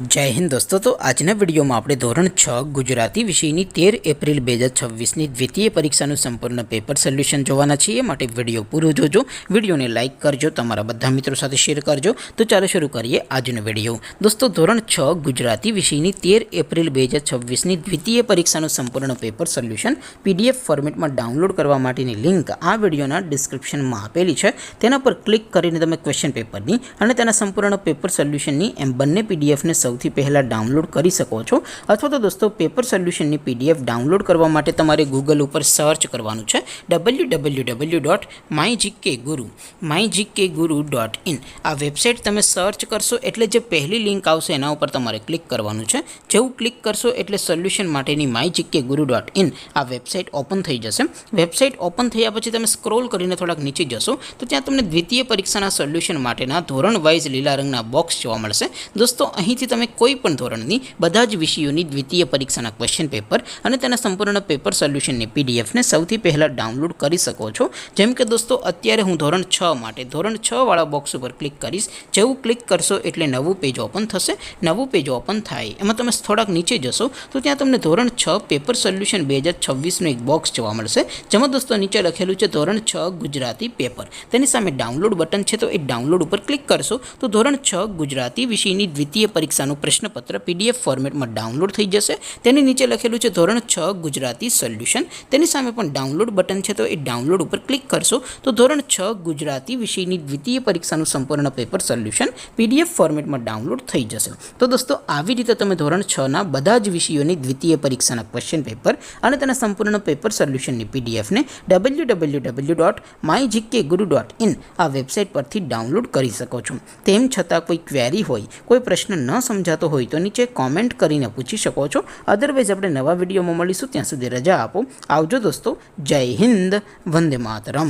जय हिंद दोस्तों। तो आजना विडियो में आपणे धोरण 6 गुजराती विषयनी 13 एप्रिल 2026 द्वितीय परीक्षाનું સંપૂર્ણ પેપર સોલ્યુશન જોવાના છીએ। માટે વિડિયો પૂરો જોજો, વિડિયોને લાઇક કરજો, તમારા બધા મિત્રો સાથે શેર કરજો। તો ચાલો શરૂ કરીએ આજનો વિડિયો। દોસ્તો ધોરણ 6 ગુજરાતી વિષયની 13 એપ્રિલ 2026 દ્વિતીય પરીક્ષાનું સંપૂર્ણ પેપર સોલ્યુશન PDF ફોર્મેટમાં ડાઉનલોડ કરવા માટેની લિંક આ વિડિયોના ડિસ્ક્રિપ્શનમાં આપેલી છે। તેના પર ક્લિક કરીને તમે ક્વેશ્ચન પેપરની અને તેના સંપૂર્ણ પેપર સોલ્યુશનની એમ બંને PDF ને સૌથી પહેલા ડાઉનલોડ કરી શકો છો। અથવા તો દોસ્તો પેપર સોલ્યુશનની PDF ડાઉનલોડ કરવા માટે તમારે ગૂગલ ઉપર સર્ચ કરવાનું છે www.mygkguru.in। આ વેબસાઇટ તમે સર્ચ કરશો એટલે જે પહેલી લિંક આવશે એના ઉપર તમારે ક્લિક કરવાનું છે। જેવું ક્લિક કરશો એટલે સોલ્યુશન માટેની mygkguru.in આ વેબસાઇટ ઓપન થઈ જશે। વેબસાઇટ ઓપન થયા પછી તમે સ્ક્રોલ કરીને થોડાક નીચે જશો તો ત્યાં તમને દ્વિતીય પરીક્ષાના સોલ્યુશન માટેના ધોરણ વાઇઝ લીલા રંગના બોક્સ જોવા મળશે। દોસ્તો અહીંથી તમે કોઈપણ ધોરણની બધા જ વિષયોની દ્વિતીય પરીક્ષાના ક્વેશ્ચન પેપર અને તેના સંપૂર્ણ પેપર સોલ્યુશનની PDF ને સૌથી પહેલાં ડાઉનલોડ કરી શકો છો। જેમ કે દોસ્તો અત્યારે હું ધોરણ 6 માટે ધોરણ 6 વાળા બોક્સ ઉપર ક્લિક કરીશ। જેવું ક્લિક કરશો એટલે નવું પેજ ઓપન થશે। નવું પેજ ઓપન થાય એમાં તમે થોડાક નીચે જશો તો ત્યાં તમને ધોરણ 6 પેપર સોલ્યુશન 2026નું એક બોક્સ જોવા મળશે। જેમાં દોસ્તો નીચે લખેલું છે ધોરણ 6 ગુજરાતી પેપર। તેની સામે ડાઉનલોડ બટન છે, તો એ ડાઉનલોડ ઉપર ક્લિક કરશો તો ધોરણ 6 ગુજરાતી વિષયની દ્વિતીય પરીક્ષાનું પ્રશ્નપત્ર PDF ફોર્મેટમાં ડાઉનલોડ થઈ જશે। તેની નીચે લખેલું છે ધોરણ 6 ગુજરાતી સોલ્યુશન। તેની સામે પણ ડાઉનલોડ બટન છે, તો એ ડાઉનલોડ ઉપર ક્લિક કરશો તો ધોરણ 6 ગુજરાતી વિષયની દ્વિતીય પરીક્ષાનું સંપૂર્ણ પેપર સોલ્યુશન PDF ફોર્મેટમાં ડાઉનલોડ થઈ જશે। તો દોસ્તો આવી રીતે તમે ધોરણ 6ના બધા જ વિષયોની દ્વિતીય પરીક્ષાના ક્વેશ્ચન પેપર અને તેના સંપૂર્ણ પેપર સોલ્યુશનની PDF ને www.mygkguru.in આ વેબસાઇટ પરથી ડાઉનલોડ કરી શકો છો। તેમ છતાં કોઈ ક્વેરી હોય, કોઈ પ્રશ્ન ન સમજાતો હોય તો નીચે કોમેન્ટ કરીને પૂછી શકો છો। અધરવાઇઝ આપણે નવા વિડીયોમાં મળીશું, ત્યાં સુધી રજા આપો। આવજો દોસ્તો। જય હિન્દ, વંદે માતરમ।